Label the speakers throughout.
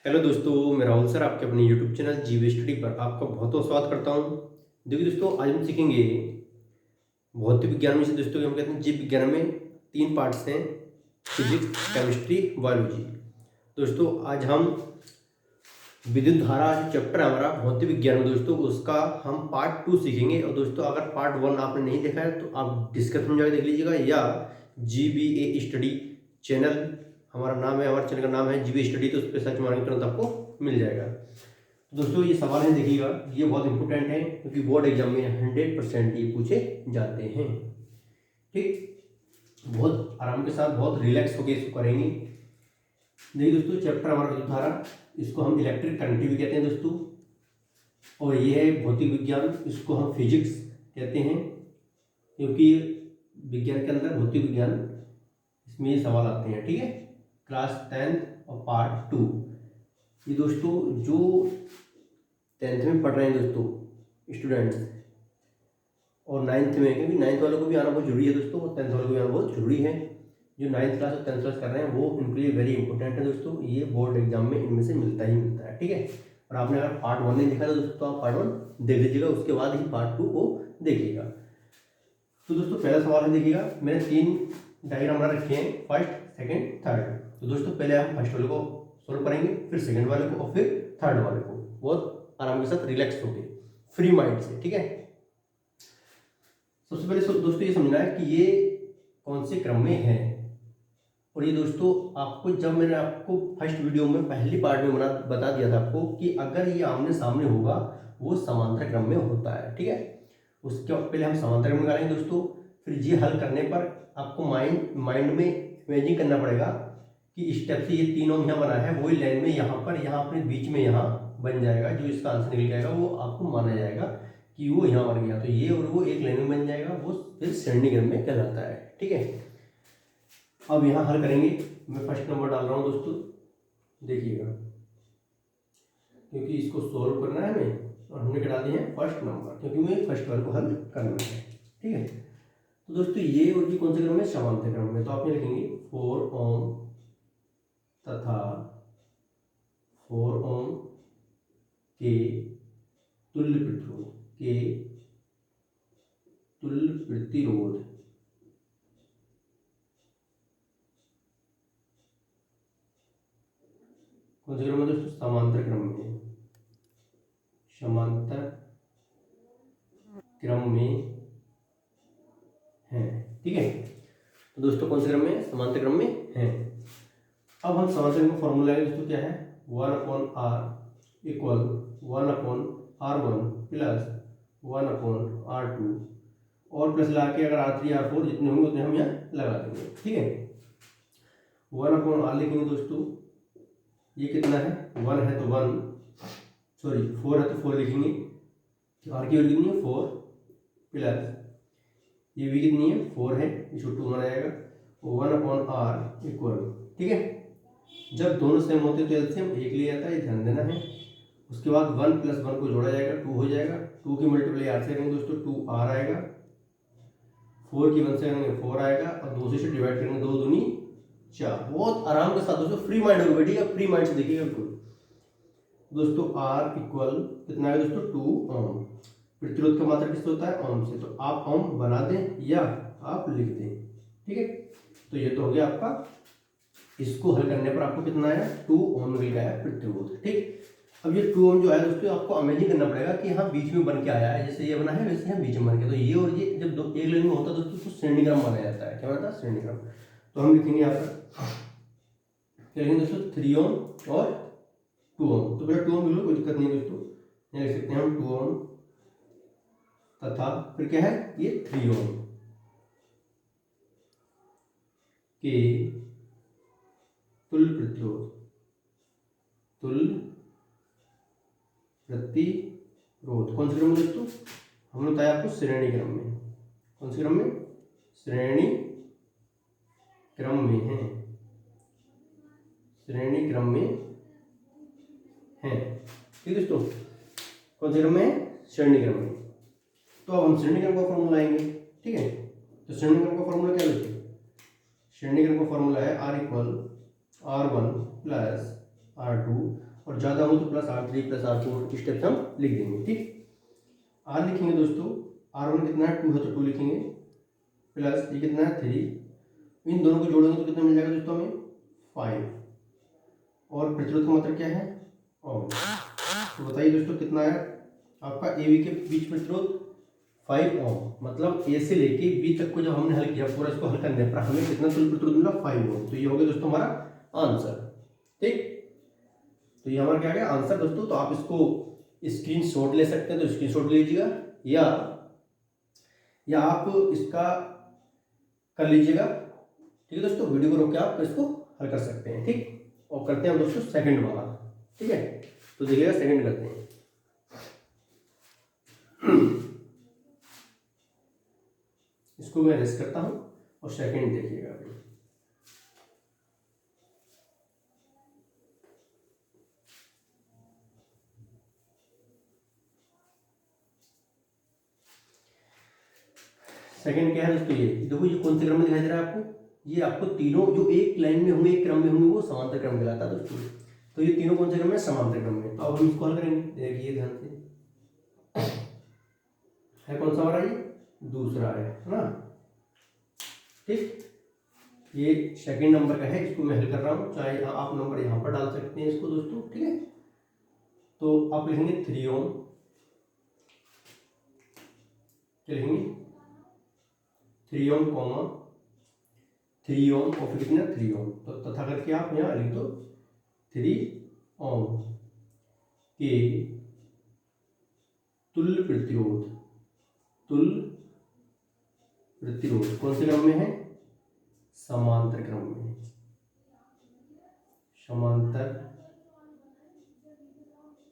Speaker 1: Hello दोस्तों, मैं Rahul sir आपके अपने यूट्यूब चैनल जीवी स्टडी पर आपका बहुत बहुत स्वागत करता हूं। देखिए दोस्तों, आज हम सीखेंगे भौतिक विज्ञान में से दोस्तों हम कहते हैं जीव विज्ञान में 3 पार्ट्स हैं, फिजिक्स, केमिस्ट्री, बायोलॉजी। दोस्तों आज हम विद्युत धारा चैप्टर हमारा भौतिक विज्ञान में दोस्तों उसका हम पार्ट 2 सीखेंगे। और दोस्तों अगर पार्ट 1 आपने नहीं देखा है तो आप डिस्क्रिप्शन में जाकर देख लीजिएगा, या GBA स्टडी चैनल हमारा नाम है, हमारे चैनल का नाम है जीबी स्टडी, तो उस पर सर्च मारेंगे तुरंत आपको मिल जाएगा। तो दोस्तों ये सवाल है, देखिएगा, ये बहुत इंपॉर्टेंट है क्योंकि बोर्ड एग्जाम में 100% ये पूछे जाते हैं। ठीक, बहुत आराम के साथ बहुत रिलैक्स होकर इसको करेंगे। देखिए दोस्तों, चैप्टर हमारा विद्युत धारा, इसको हम इलेक्ट्रिक करंट भी कहते हैं दोस्तों, और ये है भौतिक विज्ञान, इसको हम फिजिक्स कहते हैं क्योंकि विज्ञान के अंदर भौतिक विज्ञान इसमें ये सवाल आते हैं। ठीक है, क्लास 10 और पार्ट 2। ये दोस्तों जो 10th में पढ़ रहे हैं दोस्तों स्टूडेंट्स, और 9th में, क्योंकि 9th वालों को भी आना बहुत जरूरी है दोस्तों, और 10th वालों को भी आना बहुत जरूरी है। जो 9th क्लास और 10th क्लास कर रहे हैं वो उनके लिए वेरी इंपॉर्टेंट है दोस्तों, ये बोर्ड एग्जाम में इनमें से मिलता ही मिलता है। ठीक है, और आपने अगर पार्ट 1 नहीं देखा था दोस्तों तो आप पार्ट 1 देख लीजिएगा, उसके बाद ही पार्ट 2 को देखिएगा। तो दोस्तों पहला सवाल है, देखिएगा मैंने 3 डायग्राम बना रखे हैं, फर्स्ट, सेकेंड, थर्ड। तो दोस्तों पहले हम फर्स्ट वाले को सोल्व करेंगे, फिर सेकंड वाले को और फिर थर्ड वाले को, बहुत आराम के साथ रिलैक्स होके, फ्री माइंड से। ठीक है, सबसे पहले दोस्तों ये समझना है कि ये कौन से क्रम में है। और ये दोस्तों आपको, जब मैंने आपको फर्स्ट वीडियो में पहली पार्ट में बता दिया था आपको कि अगर ये आमने सामने होगा वो समांतर क्रम में होता है। ठीक है, उसके पहले हम समांतर क्रम निकालेंगे दोस्तों, फिर ये हल करने पर आपको माइंड में इमेजिन करना पड़ेगा कि इस स्टेप से ये 3 ओम यहाँ बना है, वही लाइन में यहाँ पर, यहाँ अपने बीच में यहाँ बन जाएगा, जो इसका आंसर निकल जाएगा वो आपको माना जाएगा कि वो यहाँ बन गया। तो ये और वो एक लाइन में बन जाएगा, वो फिर श्रेणी क्रम में कहलाता है। ठीक है, अब यहाँ हल करेंगे, मैं फर्स्ट नंबर डाल रहा हूँ दोस्तों, देखिएगा, क्योंकि इसको सोल्व करना है हमें, और हमने क्या डाल दिया है फर्स्ट नंबर, क्योंकि मुझे फर्स्ट वाले को हल करना है। ठीक है, तो दोस्तों ये और ये कौन से क्रम में, समांतर क्रम में। तो आप ये लिखेंगे 4 ओम तथा 4 ओम के तुल्य प्रतिरोध कौन से क्रम में दोस्तों, समांतर क्रम में, समांतर क्रम में है। ठीक है, तो दोस्तों कौन से क्रम में, समांतर क्रम में है। अब हम समांतर क्रम का फॉर्मूला है दोस्तों, क्या है, 1/r equal 1/r1 plus 1/r2, और प्लस ला के अगर R3 R4 जितने होंगे उतने हम यहाँ लगा देंगे। ठीक है, 1/r लिखेंगे दोस्तों, ये कितना है, 1 है तो 1, सॉरी 4 है तो 4 लिखेंगे, R की वैल्यू कितनी है 4, प्लस ये भी कितनी है 4 है, इसको 2 माना जाएगा, 1/r इक्वल। ठीक है, जब दोनों सेम होते हैं तो एलसीएम 1 लिया जाता है, ये ध्यान देना है। उसके बाद 1 + 1 को जोड़ा जाएगा, 2 हो जाएगा, 2 की मल्टीप्लाई R से करेंगे दोस्तों 2r आएगा, 4 की 1 से करेंगे 4 आएगा, और 2 से डिवाइड करेंगे 2 दूनी 4। बहुत आराम के साथ दोस्तों, फ्री माइंड हो बैठिएगा, फ्री माइंड से देखिएगा बिल्कुल दोस्तों। R इक्वल कितना है दोस्तों 2 ओम, प्रतिरोध का मात्रा किससे होता है, ओम से, तो आप ओम बना दें या आप लिख दें। ठीक है, तो ये तो हो गया आपका, इसको हल करने पर आपको कितना आया, 2 ओम मिल गया है प्रतिरोध। ठीक, अब ये 2 ओम जो आया दोस्तों आपको इमेजिन करना पड़ेगा कि यहाँ बीच में बन के आया है, जैसे ये बना है वैसे यहाँ बीच में बन के, तो ये और ये जब दो एक लाइन में होता है दोस्तों तो श्रेणी क्रम माना जाता है। क्या माना, श्रेणी क्रम। तो हम लिखेंगे यहाँ पर, क्या लिखेंगे दोस्तों, 3 ओम और 2 ओम। तो बेटा 2 ओम, कोई दिक्कत नहीं दोस्तों, यहाँ लिख सकते हैं हम 2 ओम तथा फिर क्या है ये 3 ओम के तुल्य प्रतिरोध कौन से क्रम में दोस्तों, हमने बताया आपको श्रेणी क्रम में। कौन से क्रम में, श्रेणी क्रम में है, श्रेणी क्रम में है। ठीक है दोस्तों, कौन से क्रम में, श्रेणी क्रम में। तो अब हम श्रेणी क्रम का फॉर्मूला आएंगे। ठीक है, तो श्रेणी क्रम का फॉर्मूला क्या है, श्रेणी क्रम का फॉर्मूला है R equal R1 plus R2, और ज़्यादा हो तो +R3 +R4 इस टाइप से हम लिख देंगे। ठीक, R लिखेंगे दोस्तों, R1 कितना है 2 है तो 2 लिखेंगे, प्लस ये कितना है 3, इन दोनों को जोड़ेंगे तो कितना मिल जाएगा दोस्तों हमें 5, और प्रतिरोध का मात्रा क्या है ओम। तो बताइए दोस्तों कितना है आपका ए बी के बीच प्रतिरोध 5 ओम। मतलब ए से लेके बी तक को जब हमने हल किया पूरा इसको हल करने पर हमें कितना तुल्य प्रतिरोध मिला 5 ओम। तो ये हो गया दोस्तों हमारा आंसर। ठीक, तो ये हमारा क्या गया आंसर दोस्तों। तो आप इसको स्क्रीनशॉट ले सकते हैं तो स्क्रीनशॉट ले लीजिएगा, या आप इसका कर लीजिएगा। ठीक है दोस्तों, वीडियो को रोक के आप इसको हल कर सकते हैं। ठीक, और करते हैं दोस्तों सेकंड वाला। ठीक है, तो देखिएगा सेकंड करते हैं। इसको मैं रेस्ट करता हूं और सेकंड देखिएगा अभी। सेकंड क्या है दोस्तों, ये देखो ये कौन से क्रम में दिखाई दे रहा है आपको, ये आपको तीनों जो एक लाइन में होंगे एक क्रम में होंगे वो समांतर क्रम कहलाता है दोस्तों। तो ये तीनों कौन से क्रम में समांतर क्रम में। तो अब हम इसको हल करेंगे, देखिए ध्यान से है कौन सा हमारा ये दूसरा है ना। ठीक, ये सेकंड नंबर का है, इसको मैं हल कर रहा हूँ, चाहे आप नंबर यहाँ पर डाल सकते हैं इसको दोस्तों। ठीक है, तो आप लिखेंगे 3 ओम, लिखेंगे 3 ओम कॉमा 3 ओम और फिर कितना 3 ओम। तो तथा करके आप यहाँ लिख दो 3 ओम के तुल्य प्रतिरोध कौन से क्रम में है समांतर क्रम में, समांतर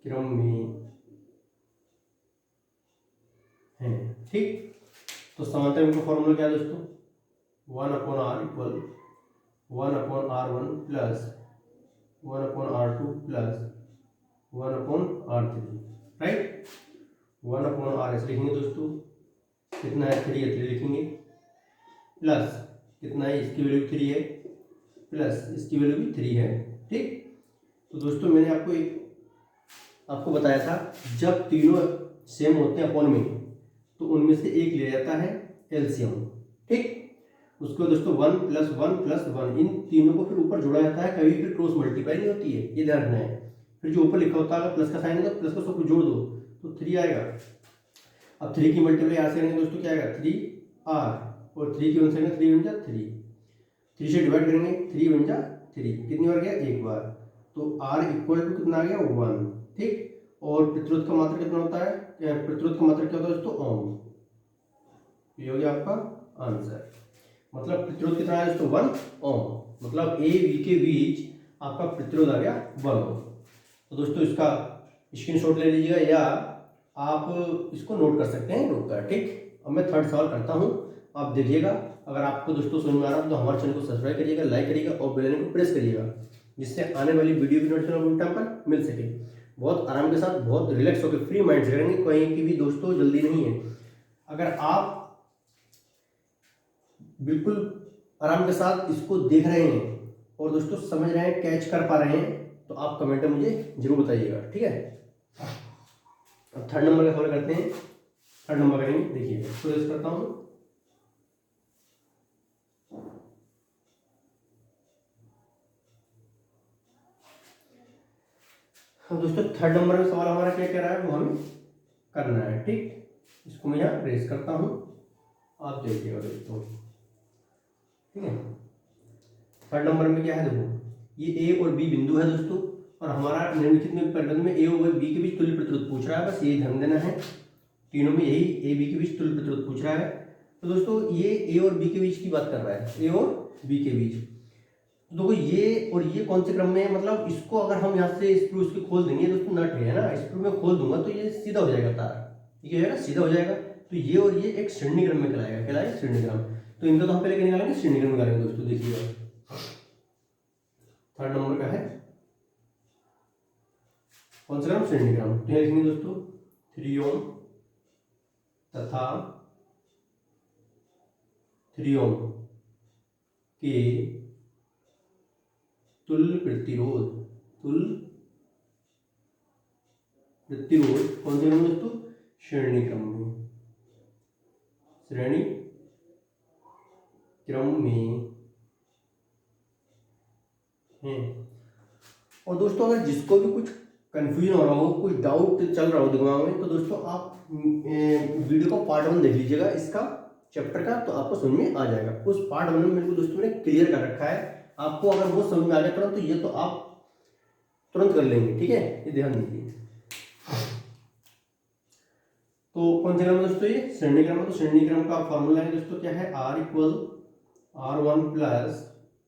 Speaker 1: क्रम में है। ठीक, तो समांतर क्रम का फॉर्मूला क्या है दोस्तों 1/r equal 1/r1 plus 1/r2 plus 1/r3, right. 1/r लिखेंगे दोस्तों, कितना है 3 है 3 लिखेंगे, प्लस कितना है इसकी वैल्यू 3 है, प्लस इसकी वैल्यू भी 3 है। ठीक, तो दोस्तों मैंने आपको बताया था जब तीनों सेम होते हैं अपॉन में तो उनमें से एक लिया जाता है एलसीएम। ठीक, उसको दोस्तों 1 + 1 + 1 इन तीनों को फिर ऊपर जोड़ा जाता है, कभी फिर क्रॉस मल्टीप्लाई नहीं होती है, ये ध्यान रखना है। फिर जो ऊपर लिखा होता है प्लस का साइन है तो प्लस का सबको जोड़ दो तो 3 आएगा। अब 3 की मल्टीप्लाई यहाँ से करेंगे दोस्तों क्या आएगा 3r, और 3 की 1 से 3 बन जा 3 से डिवाइड करेंगे 3 बन जा 3, कितनी बार गया एक बार, तो r इक्वल टू कितना आ गया 1। ठीक, और प्रतिरोध का मात्रा कितना होता है, प्रतिरोध का मात्रा क्या होता है दोस्तों ओम। ये हो गया आपका आंसर। मतलब प्रतिरोध कितना है दोस्तों 1 ओम, मतलब ए बी के बीच आपका प्रतिरोध आ गया 1 ओम। तो दोस्तों इसका स्क्रीनशॉट ले लीजिएगा या आप इसको नोट कर सकते हैं रोक कर। ठीक, अब मैं थर्ड सवाल करता हूँ, आप देखिएगा। अगर आपको दोस्तों समझ में आ रहा है तो हमारे चैनल को सब्सक्राइब करिएगा, लाइक करिएगा और बेल आइकन को प्रेस करिएगा, जिससे आने वाली वीडियो की नोटिफिकेशन टाइम पर मिल सके। बहुत आराम के साथ बहुत रिलैक्स होकर फ्री माइंड से करेंगे, कहीं की भी दोस्तों जल्दी नहीं है। अगर आप बिल्कुल आराम के साथ इसको देख रहे हैं और दोस्तों समझ रहे हैं, कैच कर पा रहे हैं, तो आप कमेंट में मुझे जरूर बताइएगा। ठीक है, अब थर्ड नंबर का सवाल करते हैं। थर्ड नंबर करेंगे, देखिए इसको रेस करता हूं। अब दोस्तों थर्ड नंबर में सवाल हमारा क्या कह रहा है वो हमें करना है। ठीक, इसको मैं यहाँ रेस करता हूं, आप देखिएगा दोस्तों। ठीक है, थर्ड नंबर में क्या है देखो, ये ए और बी बिंदु है दोस्तों, और हमारा निम्नलिखित में प्रश्न में ए और बी के बीच तुल्य प्रतिरोध पूछ रहा है, बस ये ध्यान देना है। तीनों में यही ए बी के बीच तुल्य प्रतिरोध पूछ रहा है। तो दोस्तों ये ए और बी के बीच की बात कर रहा है, ए और बी के बीच। तो देखो ये और ये कौन से क्रम में है, मतलब इसको अगर हम यहाँ से स्क्रू इसके खोल देंगे दोस्तों, नट है ना, स्क्रू में खोल दूंगा तो ये सीधा हो जाएगा तार, ठीक है, सीधा हो जाएगा। तो ये और ये एक श्रेणी क्रम में कहलाएगा, कहलाएगा श्रेणी क्रम। तो इनका तो हम पहले निकालेंगे श्रेणी क्रम निकालेंगे दोस्तों। देखिएगा थर्ड नंबर का है कौन सा क्रम, श्रेणी क्रम। तो यहाँ लिखेंगे दोस्तों 3 ओम तथा 3 ओम के तुल्य प्रतिरोध प्रतिरोध कौन से क्रम में दोस्तों? श्रेणी क्रम में, श्रेणी क्रम में है। और दोस्तों अगर जिसको भी कुछ कंफ्यूजन हो रहा हो, कुछ डाउट चल रहा हो दिमाग में, तो दोस्तों आप वीडियो को पार्ट 1 देख लीजिएगा इसका चैप्टर का, तो आपको समझ में आ जाएगा। उस पार्ट 1 में मेरे को दोस्तों ने क्लियर कर रखा है। आपको अगर वो समझ में आ गया तुरंत, तो ये तो आप तुरंत कर लेंगे, ठीक है, ये ध्यान दीजिए। तो कौन से क्रम है दोस्तों? ये श्रेणी क्रम है। तो श्रेणी क्रम का फॉर्मूला है दोस्तों क्या है? R equal R1 plus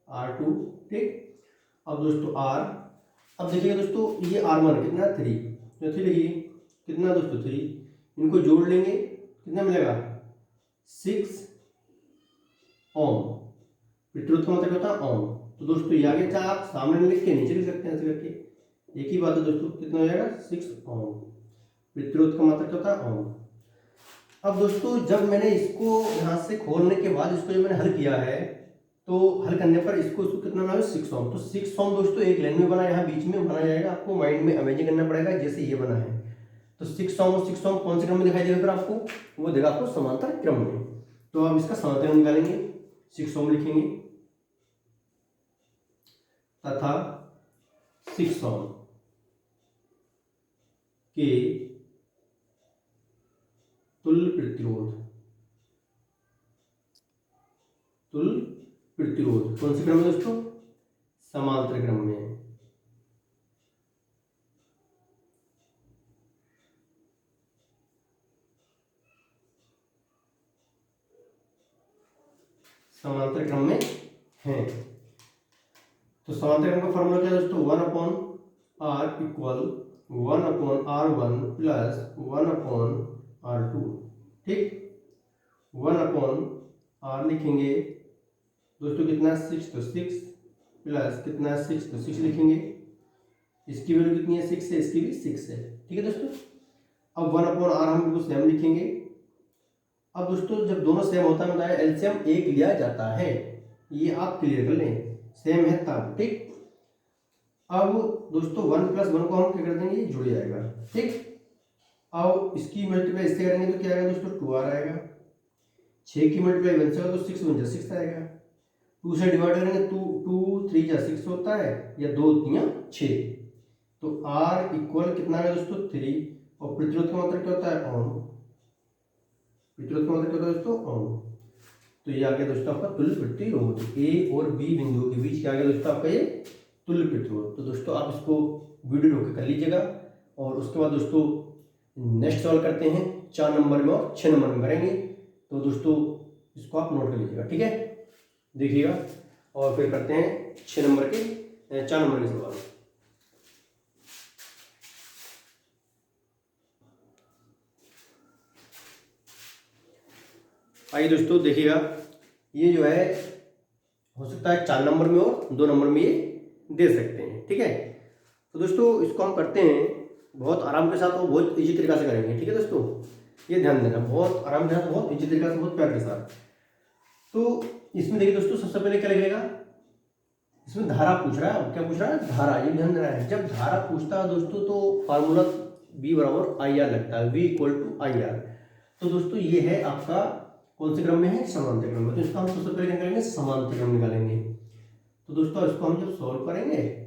Speaker 1: R2, ठीक। अब दोस्तों R, अब देखिएगा दोस्तों ये R1 कितना? 3, तो 3 लिखिए, कितना दोस्तों? 3, इनको जोड़ लेंगे कितना मिलेगा? 6 ओम। प्रतिरोध का मतलब होता है ओम। तो दोस्तों ये आगे चाहे आप सामने लिख के नीचे लिख सकते हैं ऐसे करके, एक ही बात है दोस्तों। कितना हो जाएगा? 6 ओम। प्रतिरोध का मतलब क्या होता है? ओम। अब दोस्तों जब मैंने इसको यहाँ से खोलने के बाद इसको जब मैंने हल किया है, तो हल करने पर इसको कितना बना है? 6 ओम। तो 6 ओम दोस्तों एक लाइन में बना, यहाँ बीच में बना जाएगा। आपको माइंड में इमेजिन करना पड़ेगा जैसे ये बना है। तो 6 ओम और 6 ओम कौन से क्रम में दिखाई देगा फिर आपको? वो देगा आपको समांतर क्रम में। तो अब इसका समांतर क्रम निकालेंगे, 6 ओम लिखेंगे तथा 6 ओम के तुल्य प्रतिरोध, तुल्य प्रतिरोध कौन से क्रम में दोस्तों? समांतर क्रम में। समांतर क्रम में है। तो समांतर क्रम का फॉर्मूला क्या है दोस्तों? 1/r equal 1/r1 plus 1/r2, ठीक। 1/r लिखेंगे दोस्तों, कितना? 6, तो 6 प्लस कितना? 6, तो 6 लिखेंगे। इसकी वैल्यू कितनी है? 6 है, इसकी भी 6 है, ठीक है दोस्तों। अब 1/r हम बिल्कुल सेम लिखेंगे। अब दोस्तों जब दोनों सेम होता है बताया एलसीएम 1 लिया जाता है, ये आप क्लियर कर लें, सेम है तब, ठीक। अब दोस्तों 1 + 1 को हम क्या कर देंगे? ये जुड़ जाएगा, ठीक। अब इसकी मल्टीप्लाई इससे करेंगे तो क्या आएगा दोस्तों? 2r आएगा। 6 की मल्टीप्लाई 1 से होगा तो 6 × 1 = 6 आएगा। 2 से डिवाइड करेंगे तो 2 3 × 6 होता है, या 2 3 6। तो r इक्वल कितना है दोस्तों? 3। और प्रतिरोध का मतलब क्या होता है? ओम। प्रतिरोध का मतलब क्या होता है दोस्तों? ओम। तो ये आ गया दोस्तों आपका तुल्य प्रतिरोध। ए और बी बिंदुओं के बीच क्या आ गया दोस्तों? आपका ये तुल्य प्रतिरोध। तो दोस्तों आप इसको वीडियो रोक के कर लीजिएगा। और उसके बाद दोस्तों नेक्स्ट सवाल करते हैं 4 नंबर में और 6 नंबर में करेंगे। तो दोस्तों इसको आप नोट कर लीजिएगा, ठीक है, देखिएगा। और फिर करते हैं 4 नंबर के सवाल। आइए दोस्तों देखिएगा, ये जो है हो सकता है 4 नंबर में और 2 नंबर में ये दे सकते हैं, ठीक है। तो दोस्तों इसको हम करते हैं बहुत आराम के साथ और बहुत इजी तरीका से करेंगे, ठीक है दोस्तों, ये ध्यान देना, बहुत आराम के साथ, बहुत इजी तरीका से, बहुत प्यार के साथ। तो इसमें देखिए दोस्तों सबसे पहले क्या लगेगा? इसमें धारा पूछ रहा है। क्या पूछ रहा है? धारा। ये ध्यान देना है, जब धारा पूछता है दोस्तों तो फार्मूला V = IR लगता है, V = IR। तो दोस्तों ये है आपका कौन से क्रम में है? समांतर क्रम में। तो इसका हम सबसे पहले निकालेंगे समांतर क्रम निकालेंगे। तो दोस्तों इसको हम जब सॉल्व करेंगे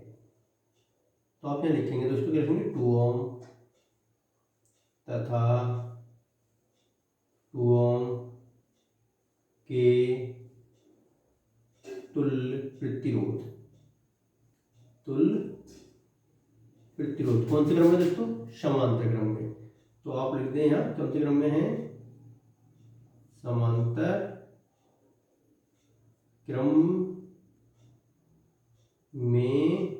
Speaker 1: तो आप यहाँ लिखेंगे दोस्तों, क्या लिखेंगे? 2 ओम तथा 2 ओम के तुल्य प्रतिरोध, तुल्य प्रतिरोध कौन से क्रम में दोस्तों? समांतर क्रम में। तो आप लिख दें यहाँ कौन से क्रम में है? समांतर क्रम में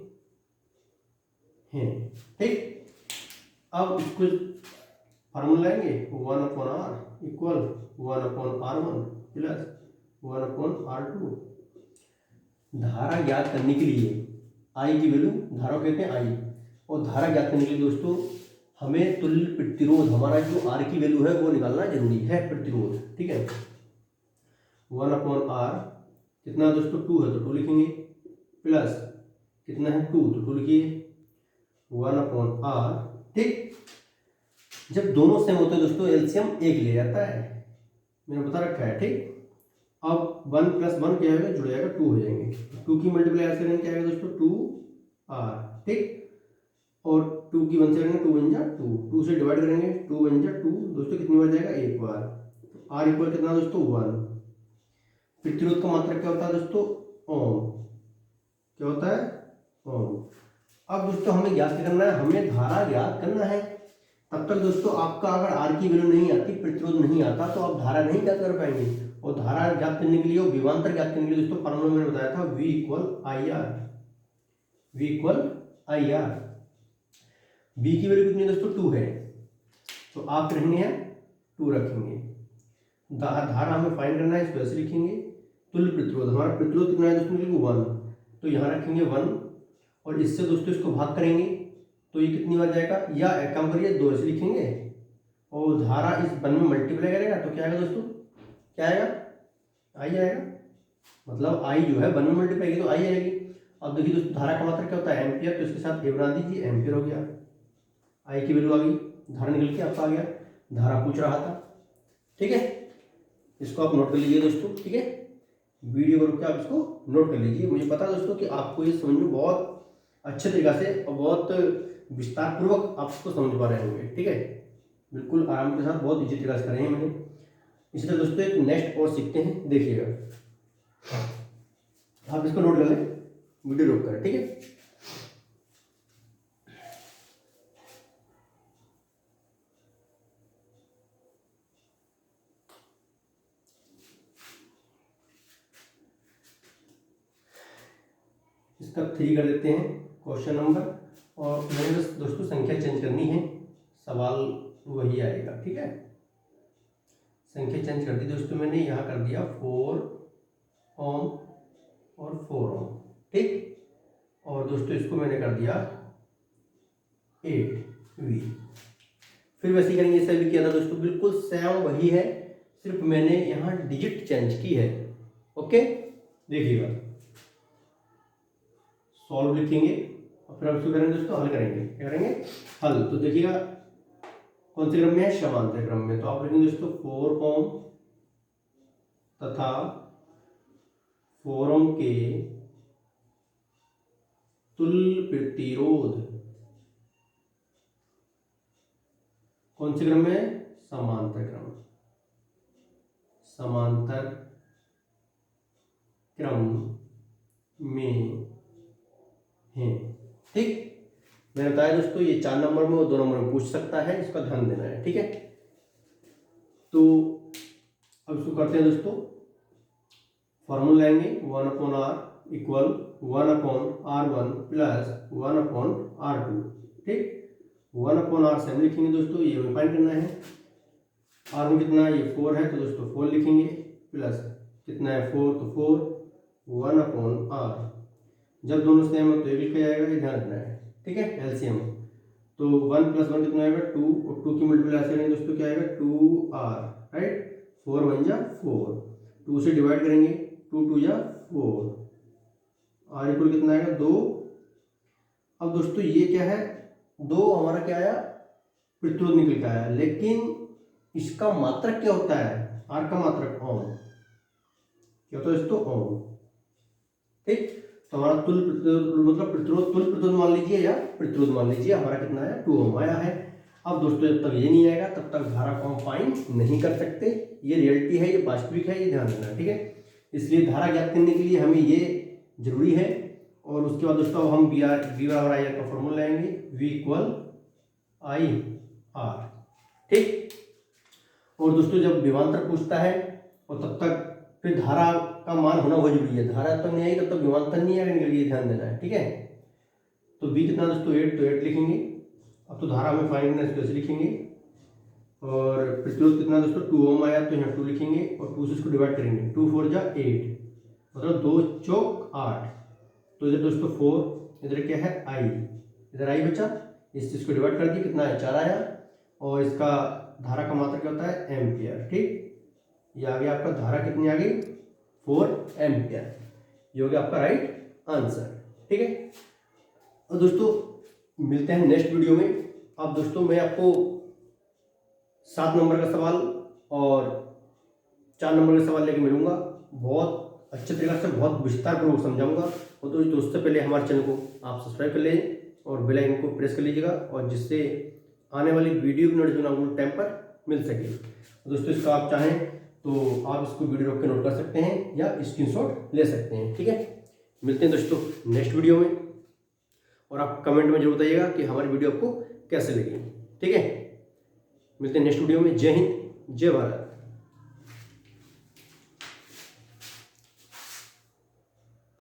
Speaker 1: है, ठीक। अब इसको फार्मूला लाएंगे, 1/r equal 1/r1 plus 1/r2। धारा ज्ञात करने के लिए I की वैल्यू, धारा कहते हैं I, और धारा ज्ञात करने के लिए दोस्तों हमें तुल्य प्रतिरोध, हमारा जो R की वैल्यू है वो निकालना जरूरी है, प्रतिरोध, ठीक है। 1/r कितना दोस्तों? 2 है तो 2 लिखेंगे, प्लस कितना है? 2, तो 2 लिखिए, 1/r, ठीक। जब दोनों सेम होते हैं दोस्तों एलसीएम एक ले जाता है, मैंने बता रखा है। ठीक, अब 1 + 1 क्या होगा, जुड़ जाएगा 2 हो जाएंगे। 2 की मल्टीप्लाई ऐसे करेंगे क्या आएगा दोस्तों 2r। ठीक, और 2 की 1 से करेंगे 2 × 2, 2 से डिवाइड करेंगे 2 × 2 दोस्तों कितनी बार जाएगा, एक बार। तो r इक्वल कितना दोस्तों 1। प्रतिरोध का मात्रक क्या होता है दोस्तों, ओम। क्या होता है, ओम। अब दोस्तों हमें ज्ञात करना है, हमें धारा ज्ञात करना है। तब तक दोस्तों आपका अगर आर की वैल्यू नहीं आती, प्रतिरोध नहीं आता, तो आप धारा नहीं ज्ञात कर पाएंगे। और धारा ज्ञात करने के लिए और विभवांतर ज्ञात करने के लिए दोस्तों फार्मूला मैंने बताया था V = IR। V = IR। B की वैल्यू कितनी है दोस्तों 2 है, तो आप रहेंगे 2 रखेंगे। धारा हमें फाइंड करना है, इसको ऐसे लिखेंगे। तुल्य प्रतिरोध, हमारा प्रतिरोध कितना है दोस्तों 1, तो यहाँ रखेंगे 1, और इससे दोस्तों इसको भाग करेंगे तो ये कितनी बार जाएगा, या एक काम करिए 2 ऐसे लिखेंगे, और धारा इस 1 में मल्टीप्लाई करेगा तो क्या आएगा दोस्तों, क्या आएगा, आई आएगा। मतलब आई जो है 1 में मल्टीप्लाई की तो आई आएगी। अब देखिए दोस्तों धारा का मात्रक क्या होता है, एम्पियर, तो इसके साथ ए बना दीजिए, एम्पियर हो गया। आई की वैल्यू आ गई, धारा निकल के आपका आ गया। धारा पूछ रहा था, ठीक है, इसको आप नोट कर लीजिए दोस्तों। ठीक है, वीडियो को रुक के आप इसको नोट कर लीजिए। मुझे पता है दोस्तों कि आपको ये समझ में बहुत अच्छे तरीका से और बहुत विस्तार पूर्वक आप इसको समझ पा रहे होंगे। ठीक है, बिल्कुल आराम के साथ बहुत इजी तरीका से करें हैं मैंने। इसी तरह दोस्तों एक नेक्स्ट और सीखते हैं, देखिएगा। आप इसको नोट कर लें, वीडियो रोक कर, ठीक है। इसका 3 कर देते हैं क्वेश्चन नंबर, और मैंने बस दोस्तों संख्या चेंज करनी है, सवाल वही आएगा। ठीक है, संख्या चेंज कर दी दोस्तों मैंने, यहाँ कर दिया 4 ओम और 4 ओम। ठीक, और दोस्तों इसको मैंने कर दिया 8V। फिर वैसे ही करेंगे, जैसे भी किया था दोस्तों, बिल्कुल सेम वही है, सिर्फ मैंने यहाँ डिजिट चेंज की है। ओके, देखिएगा, सॉल्व लिखेंगे और फिर उसको करेंगे दोस्तों, हल करेंगे। क्या करेंगे, हल। तो देखिएगा कौन से क्रम में है, समांतर क्रम में। तो आप लिखेंगे दोस्तों 4 ओम तथा 4 ओम के तुल्य प्रतिरोध कौन से क्रम में, समांतर क्रम, समांतर क्रम में है। ठीक, मैंने बताया दोस्तों ये 4 नंबर में और 2 नंबर में पूछ सकता है, इसका ध्यान देना है। ठीक है, तो अब इसको करते हैं दोस्तों, फॉर्मूला लेंगे 1/r = 1/r1 + 1/r2। ठीक, 1/r से हम लिखेंगे दोस्तों, ये हमें फाइंड करना है। r में कितना है, ये 4 है, तो दोस्तों 4 लिखेंगे, प्लस कितना है 4, तो 4 1/r। जब दोनों सेम हो तो एक लिखा जाएगा, ये ध्यान रखना है। ठीक है, एलसीएम। तो 1 + 1 कितना आएगा 2, और 2 की मल्टीप्लाई करेंगे दोस्तों क्या आएगा 2r, राइट। 4 × 1 = 4, 2 से डिवाइड करेंगे 2 × 2 = 4, r इक्वल कितना आएगा 2। अब दोस्तों ये क्या है, 2 हमारा क्या आया, प्रतिरोध निकल के आया, लेकिन इसका मात्रक क्या होता है, r का मात्रक ओम। क्या होता है दोस्तों, ओम। ठीक, तो हमारा तुल्य प्रतिरोध मतलब प्रतिरोध, तुल्य प्रतिरोध मान लीजिए या प्रतिरोध मान लीजिए, हमारा कितना है 2 ओम आया है। अब दोस्तों जब तक ये नहीं आएगा तब तक धारा को हम फाइंड नहीं कर सकते, ये रियलिटी है, ये वास्तविक है, ये ध्यान रखना। ठीक है, इसलिए धारा ज्ञात करने के लिए हमें ये जरूरी है। और उसके बाद दोस्तों हम V = IR का फॉर्मूला लाएंगे, V = IR। ठीक, और दोस्तों जब विभवांतर पूछता है और तब तक फिर धारा का मान होना बहुत जरूरी है, धारा तब नहीं आई तब तक विभवांतर नहीं आएगा, निकल, ये ध्यान देना है। ठीक है, तो V कितना दोस्तों 8, तो 8 लिखेंगे। अब तो धारा हमें फाइंड करना है, इसको ऐसे लिखेंगे। और प्रतिरोध कितना दोस्तों 2 ओम आया, तो यहाँ 2 लिखेंगे, और 2 से इसको डिवाइड करेंगे, 2 × 4 = 8, मतलब 2 × 4 = 8। तो इधर दोस्तों 4, इधर क्या है I, इधर I बचा, इस चीज को डिवाइड कर दिया, कितना है 4 आया। और इसका धारा का मात्रा क्या होता है, एम्पियर। ठीक, ये आ गया आपका, धारा कितनी आ गई 4 एम्पियर। ये हो गया आपका राइट आंसर। ठीक है, और दोस्तों मिलते हैं नेक्स्ट वीडियो में। अब दोस्तों मैं आपको 7 नंबर का सवाल और 4 नंबर का सवाल लेके मिलूंगा। बहुत अच्छे तरीके से बहुत विस्तार पूर्वक समझाऊंगा। और तो दोस्तों से पहले हमारे चैनल को आप सब्सक्राइब कर लीजिए और बेल आइकन को प्रेस कर लीजिएगा, और जिससे आने वाली वीडियो की नोटिफिकेशन आपको टाइम पर मिल सके। दोस्तों इसका आप चाहें तो आप इसको वीडियो रोक के नोट कर सकते हैं या स्क्रीनशॉट ले सकते हैं। ठीक है, मिलते हैं दोस्तों नेक्स्ट वीडियो में, और आप कमेंट में जरूर बताइएगा कि हमारी वीडियो आपको कैसे लगी। ठीक है, मिलते हैं नेक्स्ट वीडियो में। जय हिंद, जय भारत।